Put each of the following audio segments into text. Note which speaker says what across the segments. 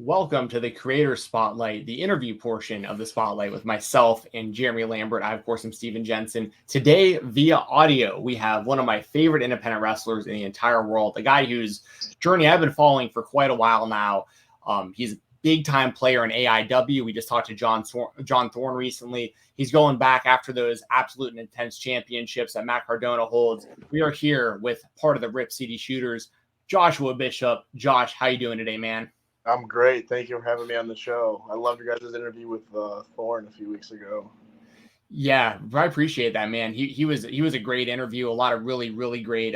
Speaker 1: Welcome to the Creator Spotlight, the interview portion of the Spotlight with myself and Jeremy Lambert. I, of course, am Steven Jensen. Today, via audio, we have one of my favorite independent wrestlers in the entire world, a guy whose journey I've been following for quite a while now. He's a big-time player in AIW. We just talked to John Thorne recently. He's going back after those absolute and intense championships that Matt Cardona holds. We are here with part of the Rip City Shooters, Joshua Bishop. Josh, how you doing today, man?
Speaker 2: I'm great. Thank you for having me on the show. I loved your guys' interview with Thorne a few weeks ago.
Speaker 1: Yeah, I appreciate that, man. He was a great interview. A lot of really great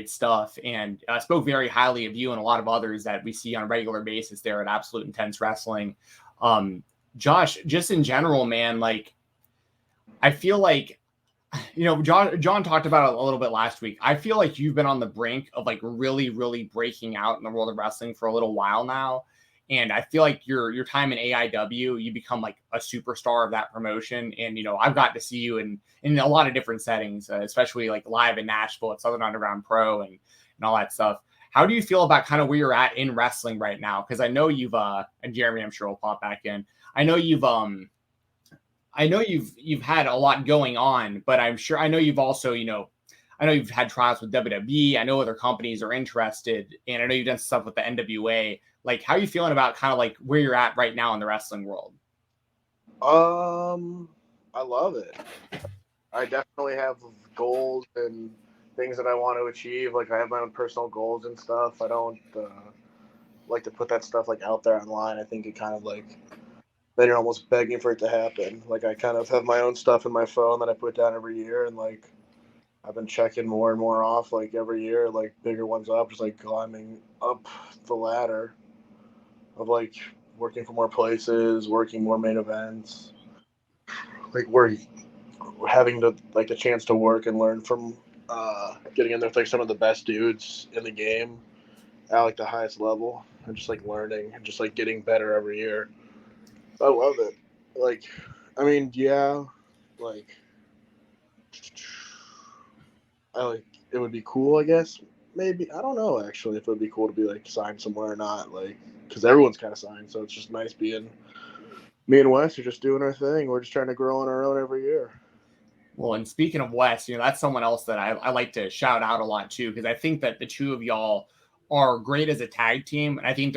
Speaker 1: stuff, and spoke very highly of you and a lot of others that we see on a regular basis there at Absolute Intense Wrestling. Josh, just in general, man, like I feel like, John talked about it a little bit last week. I feel like you've been on the brink of like really breaking out in the world of wrestling for a little while now. And I feel like your time in AIW, you become like a superstar of that promotion. And, I've got to see you in a lot of different settings, especially like live in Nashville at Southern Underground Pro and all that stuff. How do you feel about kind of where you're at in wrestling right now? Because I know you've, and Jeremy, I'm sure will pop back in. I know you've had a lot going on, but I know you've also, I know you've had trials with WWE. I know other companies are interested, and I know you've done stuff with the NWA. Like, how are you feeling about kind of like where you're at right now in the wrestling world?
Speaker 2: I love it. I definitely have goals and things that I want to achieve. Like I have my own personal goals and stuff. I don't like to put that stuff like out there online. I think it kind of like then you're almost begging for it to happen. Like I kind of have my own stuff in my phone that I put down every year, and like I've been checking more and more off like every year, like bigger ones up, just like climbing up the ladder of like working for more places, working more main events. Like we're having the chance to work and learn from getting in there with like some of the best dudes in the game at like the highest level, and just like learning and just like getting better every year. I love it. Like, I mean, yeah, like, it would be cool, I guess. Maybe I don't know actually if it would be cool to be like signed somewhere or not, like, because everyone's kind of signed, so it's just nice being me and Wes are just doing our thing. We're just trying to grow on our own every year.
Speaker 1: Well, and speaking of Wes, that's someone else that I like to shout out a lot too, because I think that the two of y'all are great as a tag team. And I think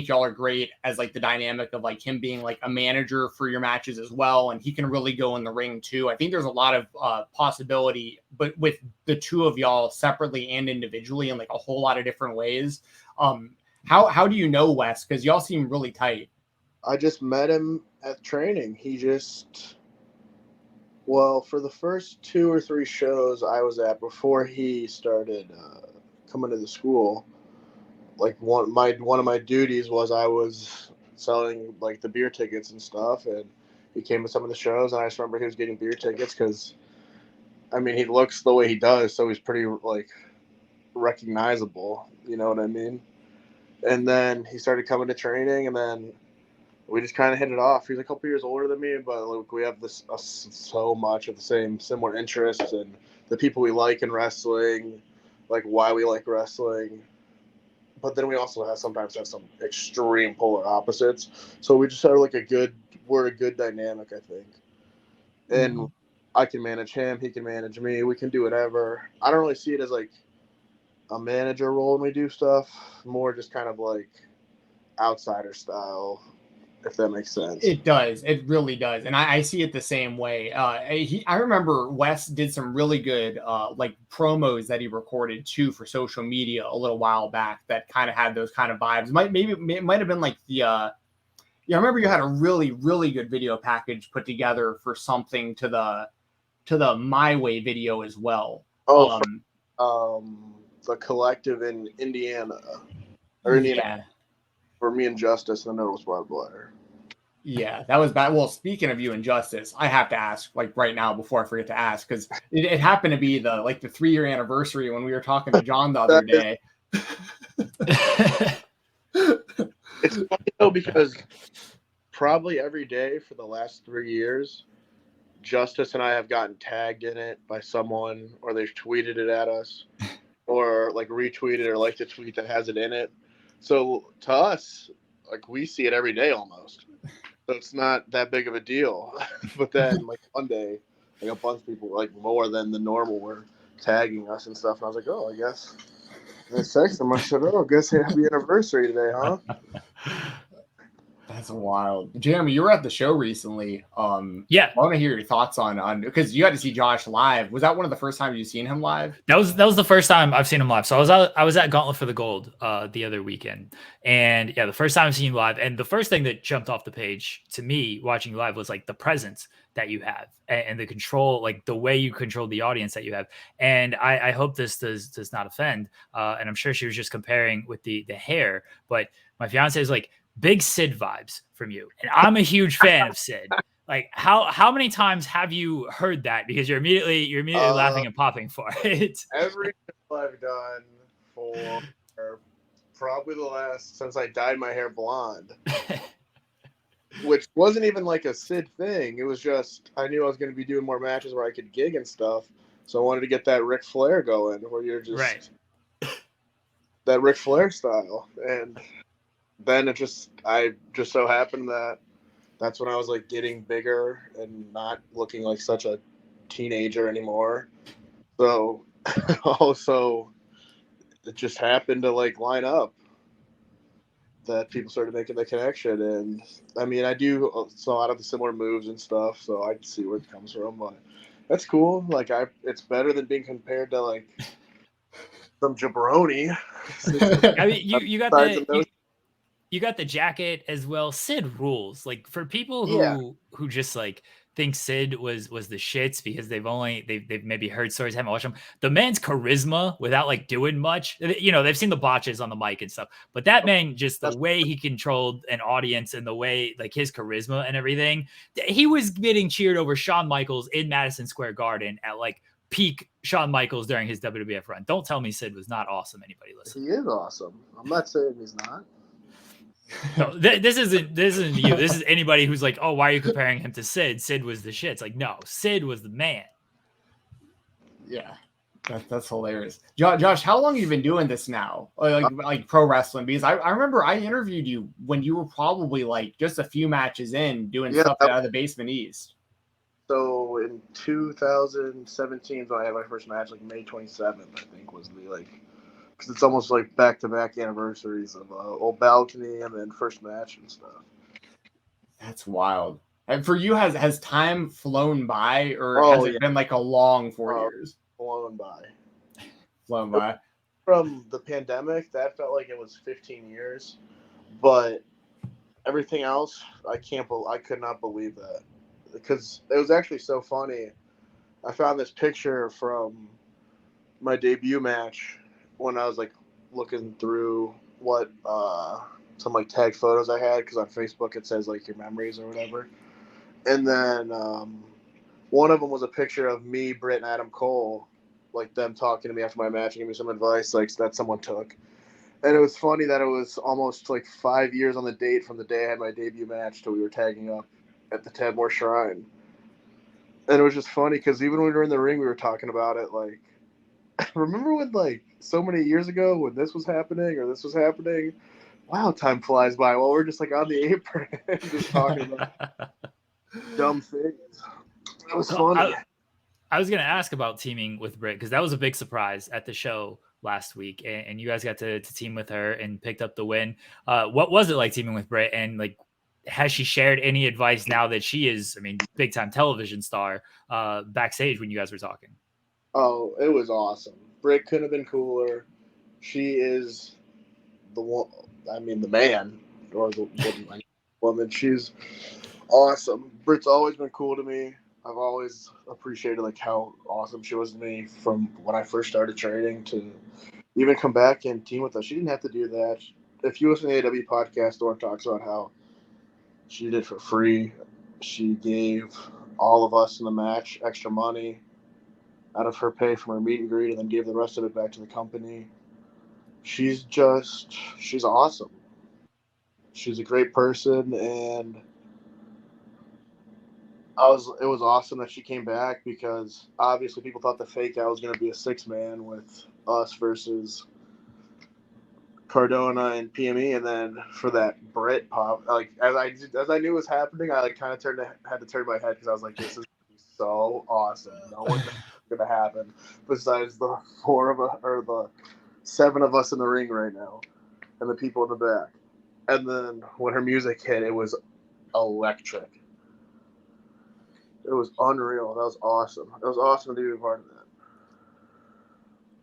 Speaker 1: y'all are great as like the dynamic of like him being like a manager for your matches as well. And he can really go in the ring too. I think there's a lot of possibility, but with the two of y'all separately and individually in like a whole lot of different ways. How do you know Wes? Because y'all seem really tight.
Speaker 2: I just met him at training. Well, for the first 2 or 3 shows I was at before he started coming to the school, like one of my duties was I was selling like the beer tickets and stuff, and he came to some of the shows, and I just remember he was getting beer tickets because, I mean, he looks the way he does, so he's pretty like recognizable. You know what I mean? And then he started coming to training, and then we just kind of hit it off. He's a couple years older than me, but like we have so much of the similar interests and the people we like in wrestling, like why we like wrestling. But then we also sometimes have some extreme polar opposites. So we just are like we're a good dynamic, I think. And I can manage him, he can manage me, we can do whatever. I don't really see it as like a manager role when we do stuff, more just kind of like outsider style, if that makes sense.
Speaker 1: It does. It really does. And I see it the same way. I remember Wes did some really good like promos that he recorded too for social media a little while back that kind of had those kind of vibes. It might have been like I remember you had a really good video package put together for something to the My Way video as well.
Speaker 2: Oh, the collective in Indiana. Or Indiana.
Speaker 1: Yeah.
Speaker 2: For me and Justice, and then it was Barbed Wire.
Speaker 1: Yeah, that was bad. Well, speaking of you and Justice, I have to ask, like right now, before I forget to ask, because it happened to be the 3-year anniversary when we were talking to John the other day.
Speaker 2: It's funny though, because probably every day for the last 3 years, Justice and I have gotten tagged in it by someone, or they've tweeted it at us, or like retweeted or liked a tweet that has it in it. So to us, like we see it every day almost. So it's not that big of a deal. But then like one day, like a bunch of people, like more than the normal, were tagging us and stuff. And I was like, oh, I guess. And I texted them. I said, oh, I guess happy anniversary today, huh?
Speaker 1: That's wild. Jeremy, you were at the show recently.
Speaker 3: Yeah.
Speaker 1: I want to hear your thoughts on because you got to see Josh live. Was that one of the first times you've seen him live?
Speaker 3: That was the first time I've seen him live. So I was at Gauntlet for the Gold the other weekend, and yeah, the first time I've seen him live. And the first thing that jumped off the page to me watching you live was like the presence that you have and the control, like the way you control the audience that you have. And I hope this does not offend. And I'm sure she was just comparing with the hair, but my fiance is like big Sid vibes from you, and I'm a huge fan of Sid. Like how many times have you heard that? Because you're immediately laughing and popping for it.
Speaker 2: Every show I've done for probably the last since I dyed my hair blonde, which wasn't even like a Sid thing. It was just I knew I was going to be doing more matches where I could gig and stuff, so I wanted to get that Ric Flair going, where you're just
Speaker 3: right.
Speaker 2: That Ric Flair style, and then I just so happened that. That's when I was like getting bigger and not looking like such a teenager anymore. So also it just happened to like line up that people started making the connection. And I mean, I do a lot of the similar moves and stuff, so I can see where it comes from. But that's cool. Like it's better than being compared to like some jabroni.
Speaker 3: I mean, you got you got the jacket as well. Sid rules. Like for people who just like think Sid was the shits because they've maybe heard stories, haven't watched them. The man's charisma without like doing much, you know, they've seen the botches on the mic and stuff, but that man, just the way he controlled an audience and the way like his charisma and everything, he was getting cheered over Shawn Michaels in Madison Square Garden at like peak Shawn Michaels during his WWF run. Don't tell me Sid was not awesome. Anybody listen?
Speaker 2: He is awesome. I'm not saying he's not.
Speaker 3: No, this isn't you. This is anybody who's like, oh, why are you comparing him to Sid? Sid was the shit. It's like, no, Sid was the man.
Speaker 1: Yeah, that's hilarious. Josh, how long have you been doing this now? Like pro wrestling? Because I remember I interviewed you when you were probably like just a few matches in doing stuff out of the Basement East.
Speaker 2: So in 2017, when I had my first match, like May 27th, I think was the like. Because it's almost like back-to-back anniversaries of Old Balcony and then first match and stuff.
Speaker 1: That's wild. And for you, has time flown by, or has it been like a long 4 years?
Speaker 2: Flown by.
Speaker 1: Flown by.
Speaker 2: From the pandemic, that felt like it was 15 years. But everything else, I could not believe that. Because it was actually so funny. I found this picture from my debut match when I was like looking through what some like tag photos I had, because on Facebook it says like your memories or whatever, and then one of them was a picture of me, Britt, and Adam Cole, like them talking to me after my match and giving me some advice like that someone took. And it was funny that it was almost like 5 years on the date from the day I had my debut match till we were tagging up at the Tadmore Shrine. And it was just funny because even when we were in the ring we were talking about it, like remember when like so many years ago when this was happening or this was happening? Wow, time flies by while we're just like on the apron just talking about dumb things. That was funny.
Speaker 3: I was going to ask about teaming with Britt because that was a big surprise at the show last week, and you guys got to team with her and picked up the win. What was it like teaming with Britt, and like has she shared any advice now that she is, I mean, big time television star backstage when you guys were talking?
Speaker 2: Oh, it was awesome. Britt couldn't have been cooler. She is the one. I mean, the man or the woman. She's awesome. Britt's always been cool to me. I've always appreciated like how awesome she was to me from when I first started training to even come back and team with us. She didn't have to do that. If you listen to the AIW podcast, Dora talks about how she did it for free. She gave all of us in the match extra money out of her pay from her meet and greet, and then gave the rest of it back to the company. She's awesome. She's a great person, and it was awesome that she came back because obviously people thought the fake out was going to be a 6-man with us versus Cardona and PME, and then for that Britt pop, like as I knew was happening, I like kind of had to turn my head because I was like, this is so awesome. No one knows what's gonna happen besides the 4 of us or the 7 of us in the ring right now, and the people in the back. And then when her music hit, it was electric. It was unreal. That was awesome. It was awesome to be a part of that.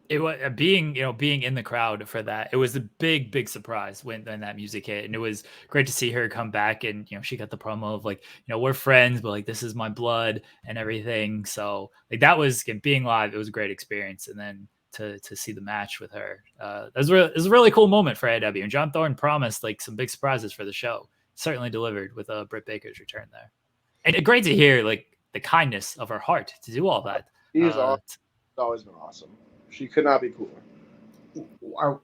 Speaker 3: It was being in the crowd for that. It was a big surprise when that music hit, and it was great to see her come back. And she got the promo of like, we're friends, but like this is my blood and everything. So like that was being live. It was a great experience, and then to see the match with her, it was a really cool moment for AIW. And John Thorne promised like some big surprises for the show. Certainly delivered with Britt Baker's return there, and great to hear like the kindness of her heart to do all that.
Speaker 2: He's always been awesome. She could not be cooler.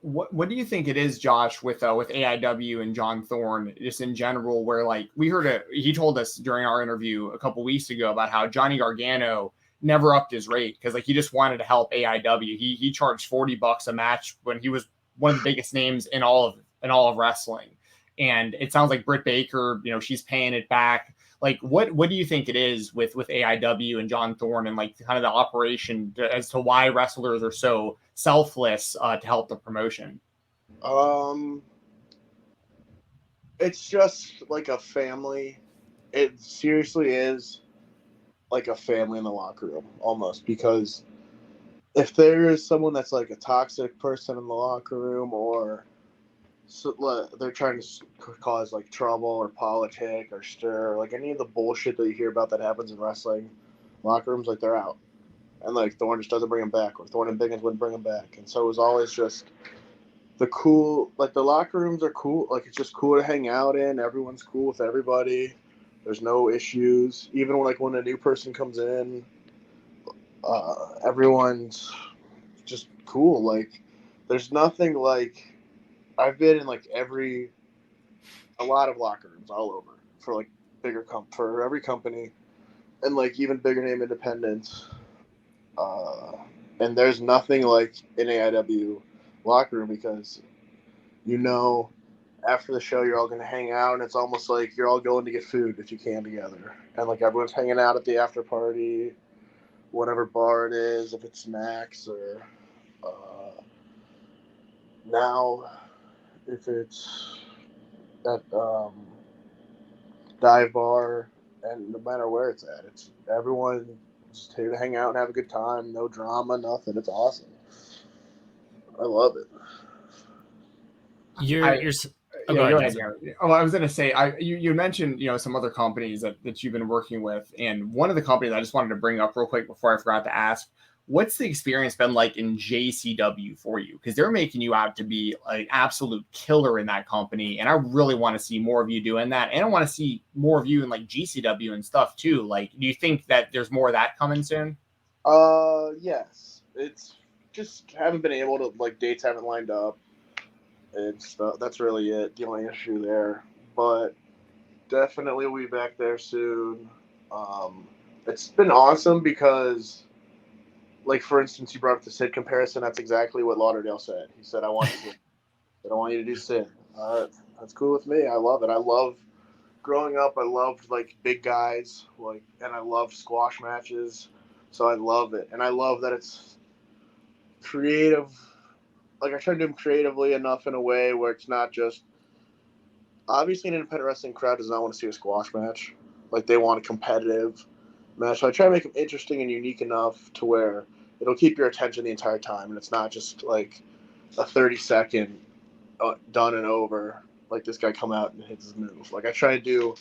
Speaker 1: What do you think it is, Josh, with AIW and John Thorne, just in general, where like he told us during our interview a couple weeks ago about how Johnny Gargano never upped his rate because like he just wanted to help AIW. He charged $40 a match when he was one of the biggest names in all of wrestling. And it sounds like Britt Baker, she's paying it back. Like, what do you think it is with AIW and John Thorne and like kind of the operation as to why wrestlers are so selfless to help the promotion?
Speaker 2: It's just like a family. It seriously is like a family in the locker room almost, because if there is someone that's like a toxic person in the locker room, or they're trying to cause like trouble or politic or stir, like any of the bullshit that you hear about that happens in wrestling locker rooms, like they're out. And like Thorne just doesn't bring them back, or Thorne and Biggins wouldn't bring them back. And so it was always just the cool, like the locker rooms are cool. Like it's just cool to hang out in. Everyone's cool with everybody. There's no issues. Even when a new person comes in, everyone's just cool. Like there's nothing like, I've been in like a lot of locker rooms all over for like for every company, and like even bigger name independents. And there's nothing like an AIW locker room, because after the show you're all going to hang out, and it's almost like you're all going to get food if you can together, and like everyone's hanging out at the after party, whatever bar it is, if it's snacks or now if it's at dive bar, and no matter where it's at, it's everyone just here to hang out and have a good time. No drama, nothing. It's awesome. I love it.
Speaker 3: Go
Speaker 1: ahead. Oh, I was going to say, you mentioned some other companies that you've been working with, and one of the companies I just wanted to bring up real quick before I forgot to ask, what's the experience been like in JCW for you? Because they're making you out to be an absolute killer in that company, and I really want to see more of you doing that, and I want to see more of you in like GCW and stuff too. Like, do you think that there's more of that coming soon?
Speaker 2: Yes. It's just haven't been able to, like, dates haven't lined up. That's really it. The only issue there, but definitely we'll be back there soon. It's been awesome because, like, for instance, you brought up the Sid comparison. That's exactly what Lauderdale said. He said, I want you to do Sid. That's cool with me. I love it. I love growing up. I loved like big guys, like, and I love squash matches. So I love it. And I love that it's creative. Like, I try to do them creatively enough in a way where it's not just, obviously an independent wrestling crowd does not want to see a squash match. Like, they want a competitive match. So I try to make them interesting and unique enough to where it'll keep your attention the entire time, and it's not just like a 30-second done and over, like this guy come out and hits his move. Like, I try to do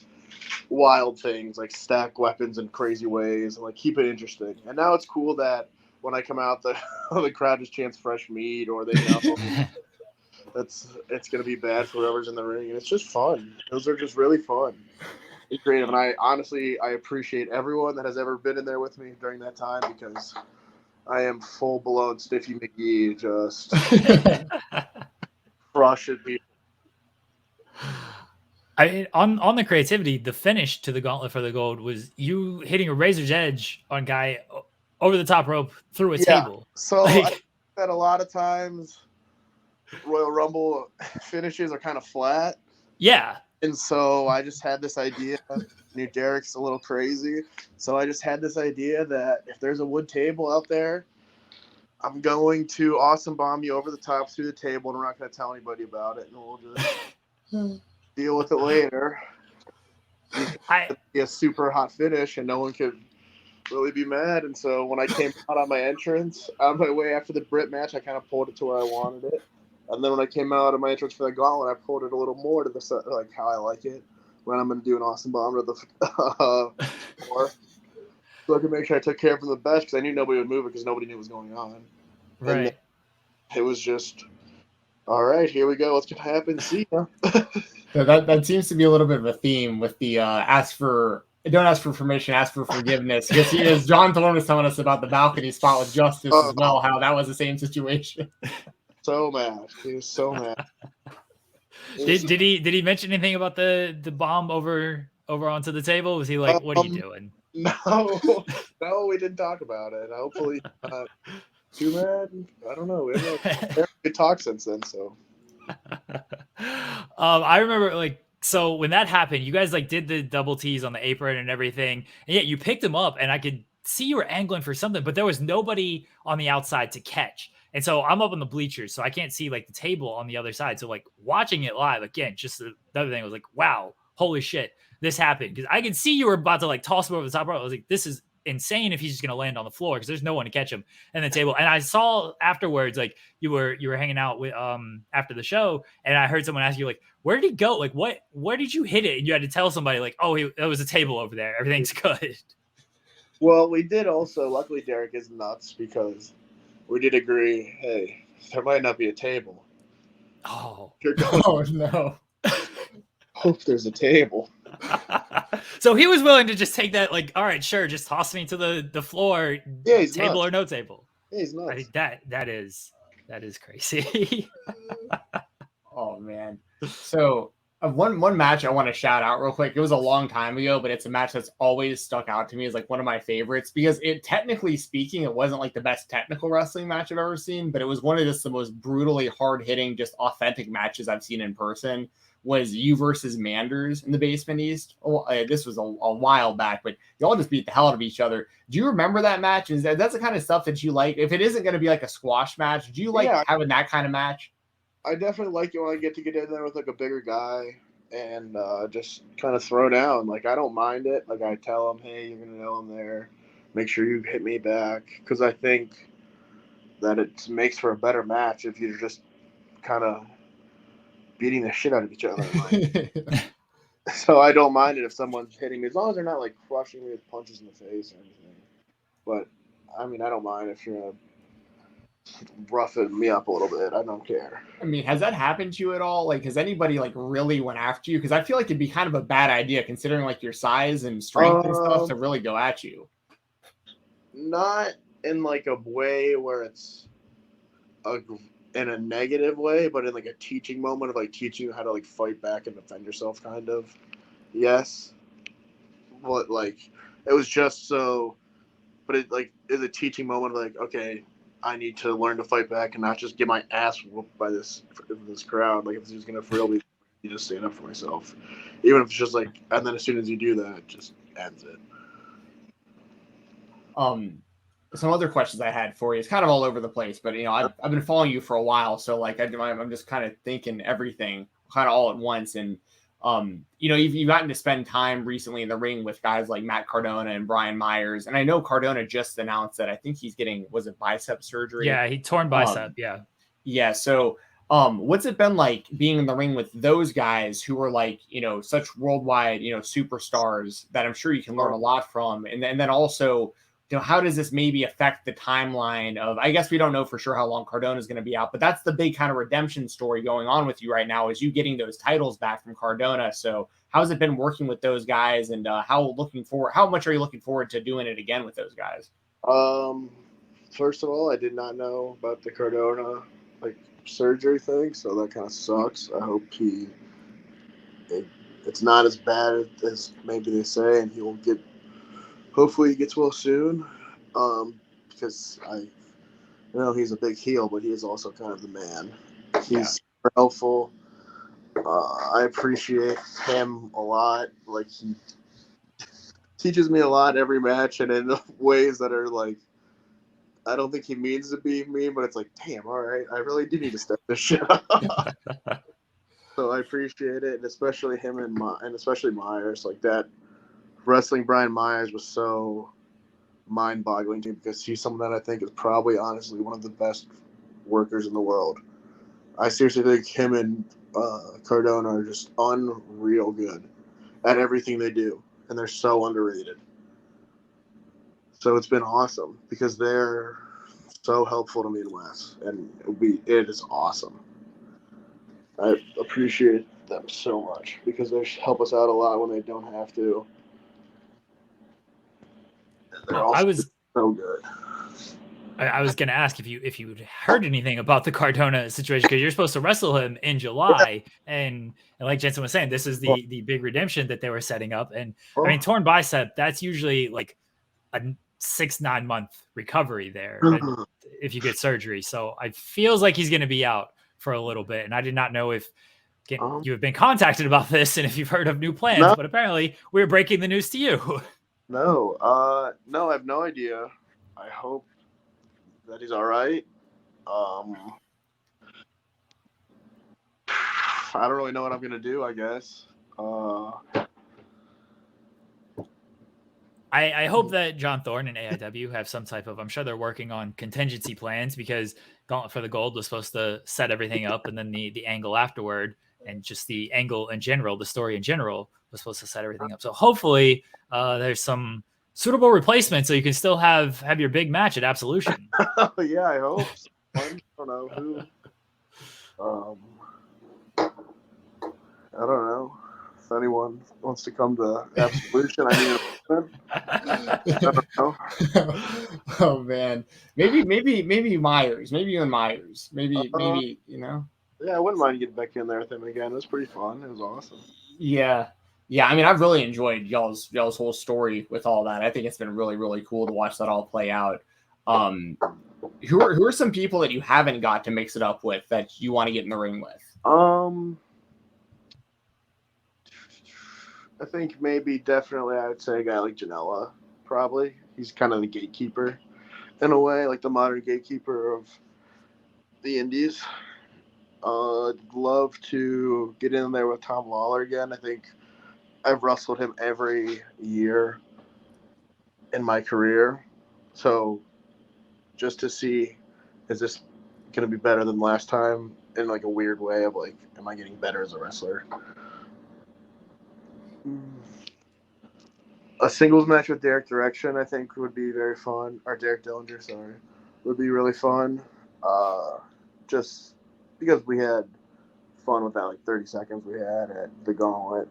Speaker 2: wild things, like stack weapons in crazy ways, and like keep it interesting. And now it's cool that when I come out, the crowd just chants fresh meat, or they know it's gonna be bad for whoever's in the ring, and it's just fun. Those are just really fun. It's creative, and I appreciate everyone that has ever been in there with me during that time, because I am full-blown Stiffy McGee, just crushing people.
Speaker 3: I mean, on the creativity, the finish to the Gauntlet for the Gold was you hitting a razor's edge on guy over the top rope through a table.
Speaker 2: So I think that a lot of times Royal Rumble finishes are kind of flat.
Speaker 3: Yeah.
Speaker 2: And so I just had this idea. Knew Derek's a little crazy. So I just had this idea that if there's a wood table out there, I'm going to awesome bomb you over the top through the table, and we're not going to tell anybody about it, and we'll just deal with it later. It'd be a super hot finish, and no one could really be mad. And so when I came out on my entrance, on my way after the Britt match, I kind of pulled it to where I wanted it. And then when I came out of my entrance for the gauntlet, I pulled it a little more to the like how I like it. When I'm going to do an awesome bomb to the floor. So I could make sure I took care of them the best because I knew nobody would move it because nobody knew what was going on.
Speaker 3: Right.
Speaker 2: And it was just, all right, here we go. What's going to happen? See ya.
Speaker 1: So that seems to be a little bit of a theme with the don't ask for permission, ask for forgiveness. Because as John Thorne was telling us about the balcony spot with Justice as well, how that was the same situation.
Speaker 2: So mad. He was so mad.
Speaker 3: Did he mention anything about the bomb over onto the table? Was he like, what are you doing?
Speaker 2: No, we didn't talk about it. Hopefully not too mad. I don't know. We haven't talked since then, so.
Speaker 3: I remember so when that happened, you guys did the double T's on the apron and everything, and yet you picked him up, and I could see you were angling for something, but there was nobody on the outside to catch. And so I'm up on the bleachers, so I can't see the table on the other side. So watching it live again, just the other thing was wow, holy shit, this happened, because I could see you were about to toss him over the top rope. I was like, this is insane if he's just gonna land on the floor because there's no one to catch him and the table. And I saw afterwards you were hanging out with after the show, and I heard someone ask you where did he go, where did you hit it, and you had to tell somebody there was a table over there, everything's good.
Speaker 2: Well, we did also, luckily Derek is nuts because we did agree, hey, there might not be a table.
Speaker 3: Oh
Speaker 1: no.
Speaker 2: Hope there's a table.
Speaker 3: So he was willing to just take that, all right, sure, just toss me to the floor.
Speaker 2: Yeah, he's
Speaker 3: table
Speaker 2: nuts.
Speaker 3: Or no table.
Speaker 2: Yeah, he's nuts.
Speaker 3: I think that is crazy.
Speaker 1: Oh man. So one match I want to shout out real quick. It was a long time ago, but it's a match that's always stuck out to me as one of my favorites because it, technically speaking, it wasn't the best technical wrestling match I've ever seen, but it was one of just the most brutally hard hitting, just authentic matches I've seen in person. Was you versus Manders in the Basement East. This was a while back, but y'all just beat the hell out of each other. Do you remember that match? Is that's the kind of stuff that you like? If it isn't going to be a squash match, do you like having that kind of match?
Speaker 2: I definitely like it when I get in there with a bigger guy and just kind of throw down. I don't mind it. I tell him, hey, you're going to know I'm there. Make sure you hit me back. Because I think that it makes for a better match if you're just kind of beating the shit out of each other. So I don't mind it if someone's hitting me, as long as they're not crushing me with punches in the face or anything. But I mean, I don't mind if you're roughing me up a little bit. I don't care.
Speaker 1: I mean, has that happened to you at all? Has anybody really went after you? Because I feel it'd be kind of a bad idea considering your size and strength and stuff to really go at you.
Speaker 2: Not in a way where it's in a negative way, but in a teaching moment of teaching you how to fight back and defend yourself, kind of. Yes. But it was just so, but it is a teaching moment of okay, I need to learn to fight back and not just get my ass whooped by this crowd. If it's just gonna for real be, you just stand up for myself, even if it's just and then as soon as you do that, it just ends it.
Speaker 1: Some other questions I had for you. It's kind of all over the place, but I've been following you for a while, so I'm just kind of thinking everything kind of all at once. And you've gotten to spend time recently in the ring with guys like Matt Cardona and Brian Myers, and I know Cardona just announced that I think he's getting, was it bicep surgery?
Speaker 3: Yeah, he torn bicep.
Speaker 1: Yeah. So what's it been like being in the ring with those guys who are such worldwide superstars that I'm sure you can learn a lot from, and then also, how does this maybe affect the timeline of, I guess we don't know for sure how long Cardona is going to be out, but that's the big kind of redemption story going on with you right now, is you getting those titles back from Cardona. So how's it been working with those guys, and how much are you looking forward to doing it again with those guys?
Speaker 2: First of all, I did not know about the Cardona surgery thing, so that kind of sucks. I hope it's not as bad as maybe they say, and he will hopefully he gets well soon, because I know he's a big heel, but he is also kind of the man. He's super helpful. I appreciate him a lot. Like, he teaches me a lot every match, and in ways that are like, I don't think he means to be mean, but it's like, damn, all right, I really do need to step this shit up. So I appreciate it, and especially him and especially Myers. Like, that wrestling Brian Myers was so mind-boggling to me, because he's someone that I think is probably honestly one of the best workers in the world. I seriously think him and Cardona are just unreal good at everything they do, and they're so underrated. So it's been awesome because they're so helpful to me and Wes, and it is awesome. I appreciate them so much because they help us out a lot when they don't have to. They're also so good.
Speaker 3: I was going to ask if you heard anything about the Cardona situation, because you're supposed to wrestle him in July, and like Jensen was saying, this is the big redemption that they were setting up. And I mean, torn bicep, that's usually like a 6-9 month recovery there if you get surgery. So it feels like he's going to be out for a little bit, and I did not know if you have been contacted about this and if you've heard of new plans, but apparently we're breaking the news to you.
Speaker 2: No, I have no idea. I hope that he's all right. I don't really know what I'm gonna do, I guess.
Speaker 3: I hope that John Thorne and AIW have some type of, I'm sure they're working on contingency plans, because Gauntlet for the Gold was supposed to set everything up, and then the angle afterward, and just the angle in general, the story in general, was supposed to set everything up. So hopefully there's some suitable replacement so you can still have your big match at Absolution.
Speaker 2: Yeah, I hope. I don't know who. I don't know if anyone wants to come to Absolution. I don't know.
Speaker 1: Oh man, maybe Myers, maybe you and Myers, maybe you know.
Speaker 2: Yeah, I wouldn't mind getting back in there with him again. It was pretty fun. It was awesome.
Speaker 1: Yeah. I mean, I've really enjoyed y'all's whole story with all that. I think it's been really, really cool to watch that all play out. Who are some people that you haven't got to mix it up with that you want to get in the ring with?
Speaker 2: I think definitely I would say a guy like Janela, probably. He's kind of the gatekeeper in a way, like the modern gatekeeper of the indies. I'd love to get in there with Tom Lawler again. I think I've wrestled him every year in my career. So just to see, is this going to be better than last time, in like a weird way of like, am I getting better as a wrestler? A singles match with Derek Direction, I think, would be very fun. Or Derek Dillinger, sorry. Would be really fun. Just because we had fun with that, like 30 seconds we had at the Gauntlet.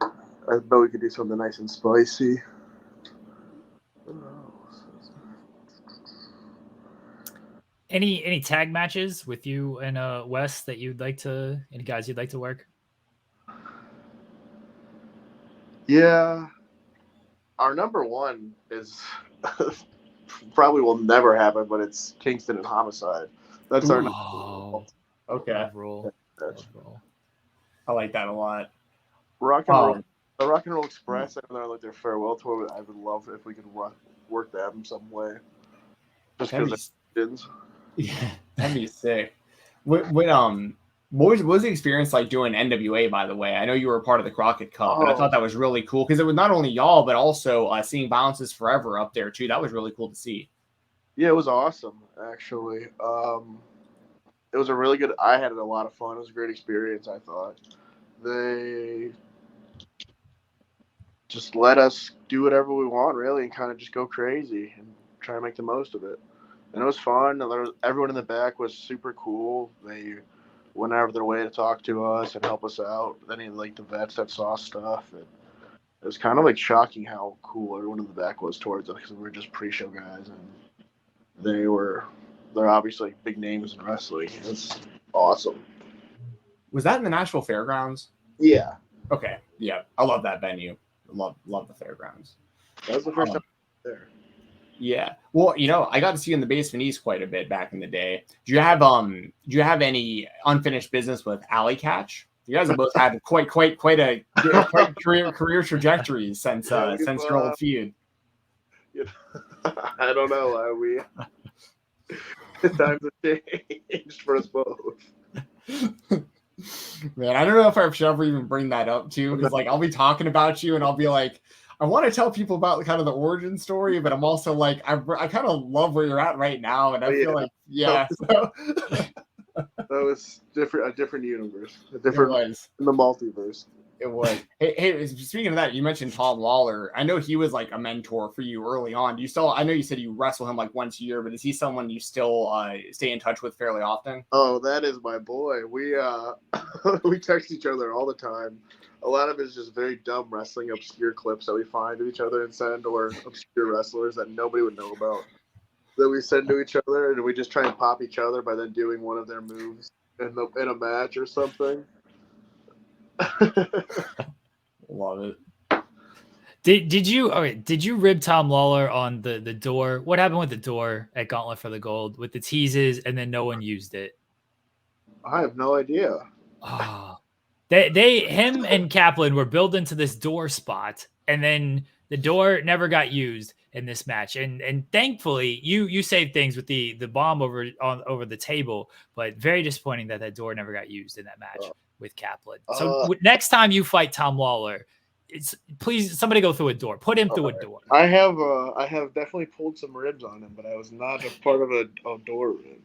Speaker 2: I bet we could do something nice and spicy.
Speaker 3: Any tag matches with you and Wes that you'd like to, any guys you'd like to work?
Speaker 2: Yeah. Our number one is probably will never happen, but it's Kingston and Homicide. That's our number one.
Speaker 1: Okay.
Speaker 3: Roll.
Speaker 1: I like that a lot.
Speaker 2: Rock and Roll Express, I know like their farewell tour. I would love if we could work them some way. Just because
Speaker 1: yeah, that'd be sick. What was the experience like doing NWA, by the way? I know you were a part of the Crockett Cup, and I thought that was really cool because it was not only y'all, but also seeing Balances Forever up there too. That was really cool to see.
Speaker 2: Yeah, it was awesome, actually. It was a really good, I had a lot of fun. It was a great experience, I thought. They just let us do whatever we want, really, and kind of just go crazy and try to make the most of it. And it was fun. Everyone in the back was super cool. They went out of their way to talk to us and help us out. Any like the vets that saw stuff. It was kind of like shocking how cool everyone in the back was towards us, because we were just pre-show guys, and they're obviously big names in wrestling. It was awesome.
Speaker 1: Was that in the Nashville Fairgrounds?
Speaker 2: Yeah.
Speaker 1: Okay. Yeah, I love that venue. Love the Fairgrounds.
Speaker 2: That was the first time there.
Speaker 1: Yeah. Well, I got to see you in the Basement East quite a bit back in the day. Do you have any unfinished business with Alley Catch? You guys have both had quite career trajectories since your old feud.
Speaker 2: I don't know. Times have changed for us both.
Speaker 1: Man, I don't know if I should ever even bring that up too, because I'll be talking about you and I'll be like, I want to tell people about kind of the origin story, but I'm also like, I kind of love where you're at right now, and I feel like, yeah. So.
Speaker 2: That was a different universe, in the multiverse.
Speaker 1: It was. Hey, speaking of that, you mentioned Tom Lawler. I know he was like a mentor for you early on. Do you still? I know you said you wrestle him like once a year, but is he someone you still stay in touch with fairly often?
Speaker 2: Oh, that is my boy. We we text each other all the time. A lot of it is just very dumb wrestling obscure clips that we find of each other and send, or obscure wrestlers that nobody would know about that we send to each other, and we just try and pop each other by then doing one of their moves in a match or something.
Speaker 1: Love it.
Speaker 3: Did you rib Tom Lawler on the door? What happened with the door at Gauntlet for the Gold with the teases and then no one used it?
Speaker 2: I have no idea.
Speaker 3: Oh, him and Kaplan were built into this door spot, and then the door never got used in this match. And thankfully you saved things with the bomb over the table, but very disappointing that door never got used in that match with Kaplan. So next time you fight Tom Lawler, please somebody go through a door. Put him through a door.
Speaker 2: I have definitely pulled some ribs on him, but I was not a part of a door rib.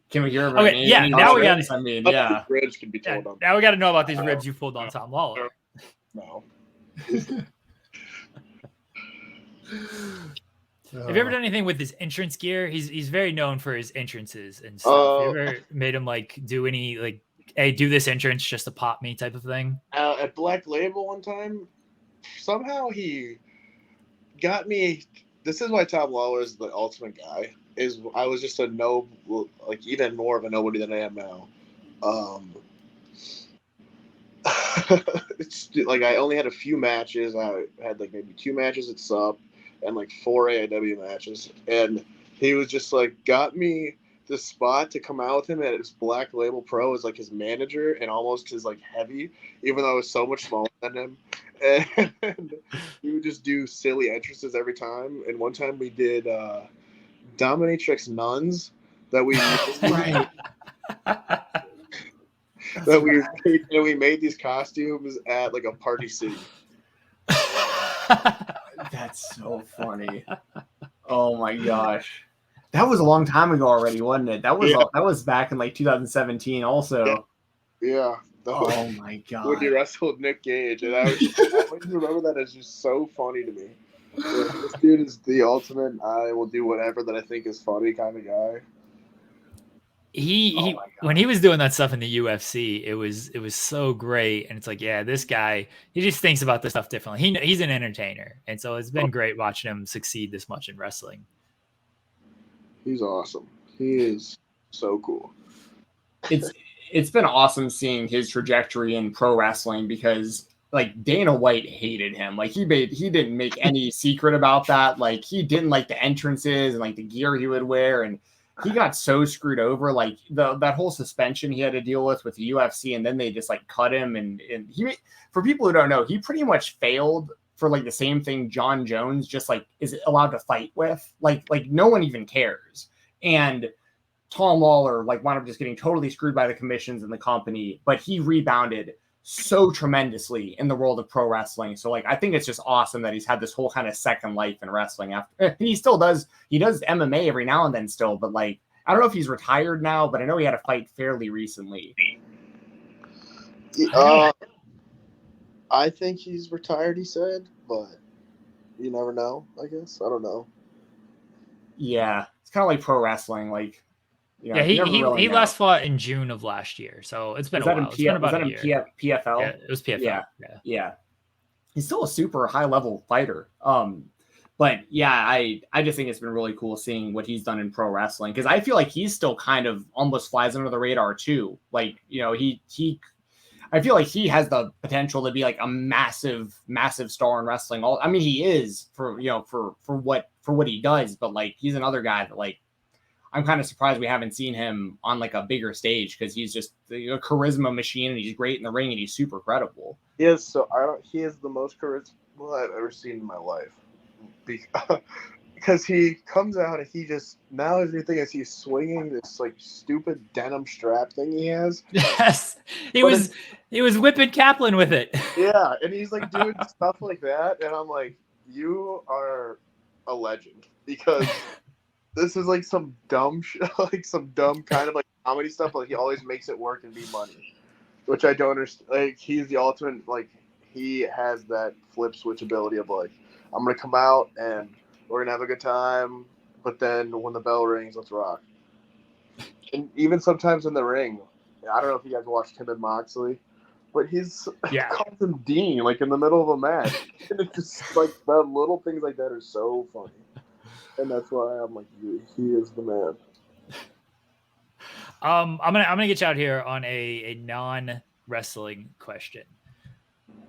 Speaker 1: Can we hear about
Speaker 3: okay, yeah, now we got.
Speaker 2: I mean, yeah. Ribs can be told on.
Speaker 3: Now we got to know about these ribs you pulled on Tom Lawler.
Speaker 2: No.
Speaker 3: Have you ever done anything with his entrance gear? He's very known for his entrances and stuff. Have you ever made him do any hey, do this entrance just to pop me type of thing?
Speaker 2: At Black Label one time, somehow he got me. This is why Tom Lawler is the ultimate guy. I was just even more of a nobody than I am now. It's I only had a few matches. I had maybe 2 matches at Sup and 4 AIW matches, and he was just got me this spot to come out with him at his Black Label Pro as his manager and almost his heavy, even though I was so much smaller than him. And he would just do silly entrances every time. And one time we did Dominatrix Nuns that we we made these costumes at a Party City.
Speaker 1: That's so funny. Oh my gosh. That was a long time ago already, wasn't it? That was back in 2017 also.
Speaker 2: Yeah.
Speaker 1: Oh my god.
Speaker 2: When you wrestled Nick Gage, and I always remember that as just so funny to me. This dude is the ultimate. I will do whatever that I think is funny kind of guy.
Speaker 3: When he was doing that stuff in the UFC, it was so great, and it's this guy, he just thinks about this stuff differently. He's an entertainer, and so it's been great watching him succeed this much in wrestling.
Speaker 2: He's awesome. He is so cool.
Speaker 1: It's been awesome seeing his trajectory in pro wrestling because Dana White hated him. He didn't make any secret about that. He didn't like the entrances and the gear he would wear, and he got so screwed over. That whole suspension he had to deal with the UFC, and then they just cut him. And he, for people who don't know, he pretty much failed for the same thing John Jones just is allowed to fight with. No one even cares. And Tom Lawler wound up just getting totally screwed by the commissions and the company, but he rebounded so tremendously in the world of pro wrestling. So I think it's just awesome that he's had this whole kind of second life in wrestling after. He still does MMA every now and then still, but I don't know if he's retired now, but I know he had a fight fairly recently.
Speaker 2: I think he's retired, he said, but you never know, I guess. I don't know.
Speaker 1: Yeah. It's kind of like pro wrestling.
Speaker 3: He last fought in June of last year, so it's been a while. It's been about a year.
Speaker 1: PFL?
Speaker 3: Yeah, it was PFL.
Speaker 1: Yeah. He's still a super high level fighter. But yeah, I just think it's been really cool seeing what he's done in pro wrestling because I feel like he's still kind of almost flies under the radar too. I feel like he has the potential to be a massive star in wrestling. He is for for what he does, but like he's another guy that like I'm kind of surprised we haven't seen him on like a bigger stage because he's just a charisma machine and he's great in the ring and he's super credible.
Speaker 2: He is he is the most charisma I've ever seen in my life. Because he comes out and he just now his new thing is he's swinging this like stupid denim strap thing he has.
Speaker 3: Yes, he was whipping Kaplan with it.
Speaker 2: Yeah, and he's like doing stuff like that, and I'm like, you are a legend because this is like some dumb like some dumb kind of like comedy stuff, but he always makes it work and be money, which I don't understand. Like he's the ultimate. Like he has that flip switch ability of like, I'm gonna come out and we're gonna have a good time, but then when the bell rings, let's rock. And even sometimes in the ring, I don't know if you guys watched him and Moxley, but he's calls him Dean like in the middle of a match, and it's just like the little things like that are so funny, and that's why I'm like, he is the man.
Speaker 3: I'm gonna get you out here on a non-wrestling question.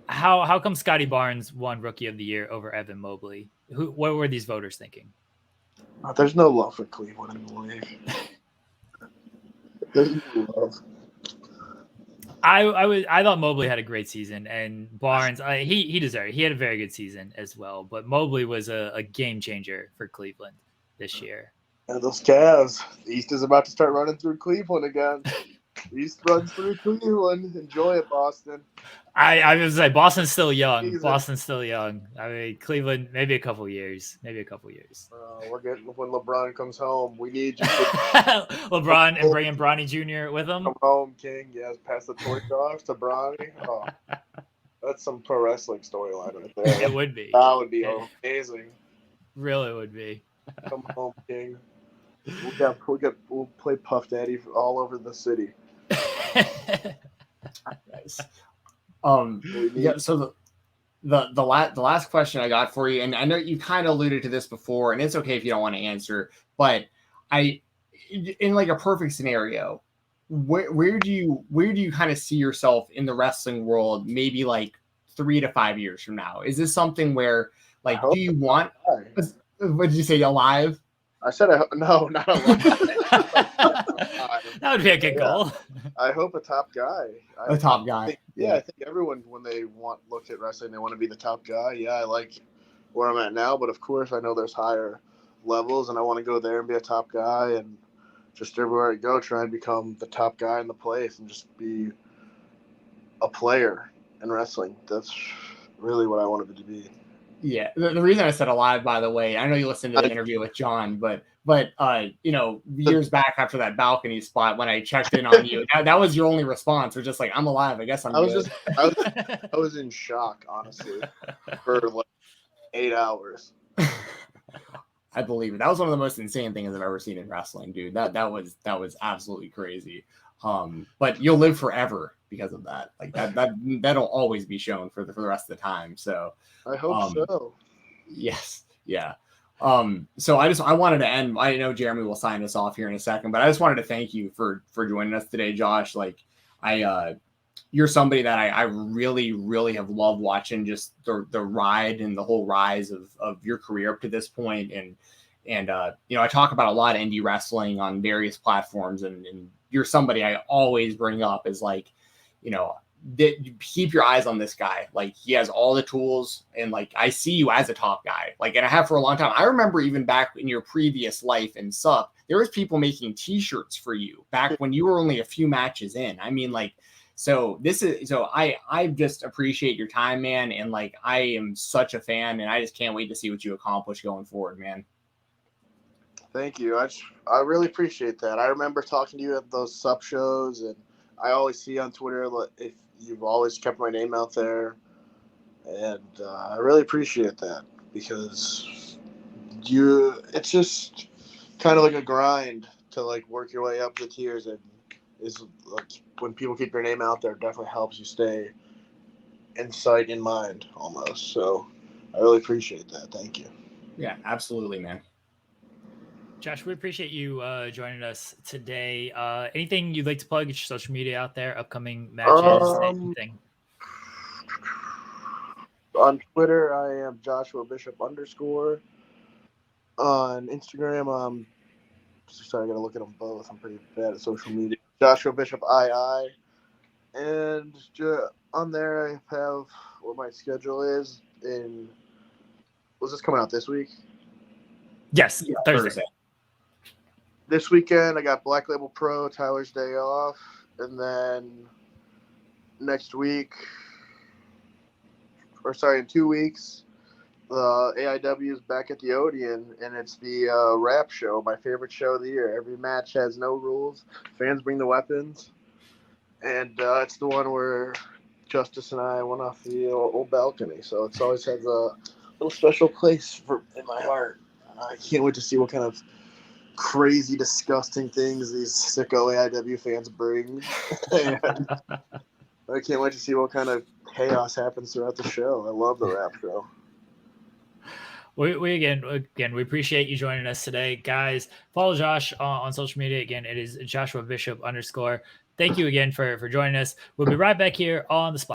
Speaker 3: How come Scotty Barnes won Rookie of the Year over Evan Mobley? What were these voters thinking?
Speaker 2: There's no love for Cleveland in the league. There's no love.
Speaker 3: I thought Mobley had a great season, and Barnes he deserved it. He had a very good season as well. But Mobley was a game changer for Cleveland this year.
Speaker 2: And those Cavs, the East is about to start running through Cleveland again. East runs through Cleveland. Enjoy it, Boston.
Speaker 3: I was like, Boston's still young. Boston's still young. I mean, Cleveland, maybe a couple years.
Speaker 2: We're getting when LeBron comes home. We need you.
Speaker 3: LeBron and bringing Bronny Jr. with him.
Speaker 2: Come home, King. Yes, pass the torch off to Bronny. Oh, that's some pro wrestling storyline right there.
Speaker 3: It would be.
Speaker 2: That would be amazing.
Speaker 3: Really would be.
Speaker 2: Come home, King. We'll play Puff Daddy all over the city.
Speaker 1: Nice. Yeah. So the last question I got for you, and I know you kind of alluded to this before, and it's okay if you don't want to answer, but in like a perfect scenario, where do you kind of see yourself in the wrestling world? Maybe like 3 to 5 years from now. Is this something where like do you want? What did you say? Alive?
Speaker 2: I said no, not alive.
Speaker 3: That would be a good goal.
Speaker 2: I hope a top guy.
Speaker 1: A top guy.
Speaker 2: I think everyone, when they look at wrestling, they want to be the top guy. Yeah, I like where I'm at now, but of course I know there's higher levels, and I want to go there and be a top guy, and just everywhere I go, try and become the top guy in the place, and just be a player in wrestling. That's really what I wanted to be.
Speaker 1: Yeah, the reason I said alive, by the way, I know you listened to the interview with John, but years back after that balcony spot when I checked in on you, that was your only response. Or just like, I'm alive. I guess I'm good.
Speaker 2: I was in shock, honestly, for like 8 hours.
Speaker 1: I believe it. That was one of the most insane things I've ever seen in wrestling, dude. That was absolutely crazy. But you'll live forever because of that. Like that'll always be shown for the rest of the time. So
Speaker 2: I hope so.
Speaker 1: Yes. Yeah. So I wanted to end. I know Jeremy will sign us off here in a second, but I just wanted to thank you for joining us today, Josh. Like you're somebody that I really, really have loved watching just the ride and the whole rise of your career up to this point. And I talk about a lot of indie wrestling on various platforms, and you're somebody I always bring up as like, keep your eyes on this guy. Like he has all the tools, and like I see you as a top guy. Like, and I have for a long time. I remember even back in your previous life in SUP, there was people making T-shirts for you back when you were only a few matches in. I mean, like, so I just appreciate your time, man, and like I am such a fan, and I just can't wait to see what you accomplish going forward, man.
Speaker 2: Thank you. I really appreciate that. I remember talking to you at those SUP shows, and I always see on Twitter if you've always kept my name out there, and I really appreciate that because it's just kind of like a grind to like work your way up the tiers, and is like when people keep your name out there, it definitely helps you stay in sight, in mind almost. So I really appreciate that. Thank you.
Speaker 1: Yeah, absolutely, man.
Speaker 3: Josh, we appreciate you joining us today. Anything you'd like to plug? Get your social media out there, upcoming matches, anything?
Speaker 2: On Twitter, I am Joshua Bishop _. On Instagram, sorry, I gotta look at them both. I'm pretty bad at social media. Joshua Bishop II, and on there I have what my schedule is. Was this coming out this week?
Speaker 3: Yes,
Speaker 1: yeah,
Speaker 3: Thursday.
Speaker 2: This weekend I got Black Label Pro, Tyler's Day Off, and then next week, in 2 weeks, the AIW is back at the Odeon, and it's the rap show, my favorite show of the year. Every match has no rules. Fans bring the weapons, and it's the one where Justice and I went off the old balcony. So it's always has a little special place in my heart. I can't wait to see what kind of crazy, disgusting things these sicko AIW fans bring. And I can't wait to see what kind of chaos happens throughout the show. I love the rap show.
Speaker 3: We again, we appreciate you joining us today, guys. Follow Josh on social media. Again, it is Joshua Bishop _. Thank you again for joining us. We'll be right back here on the spot.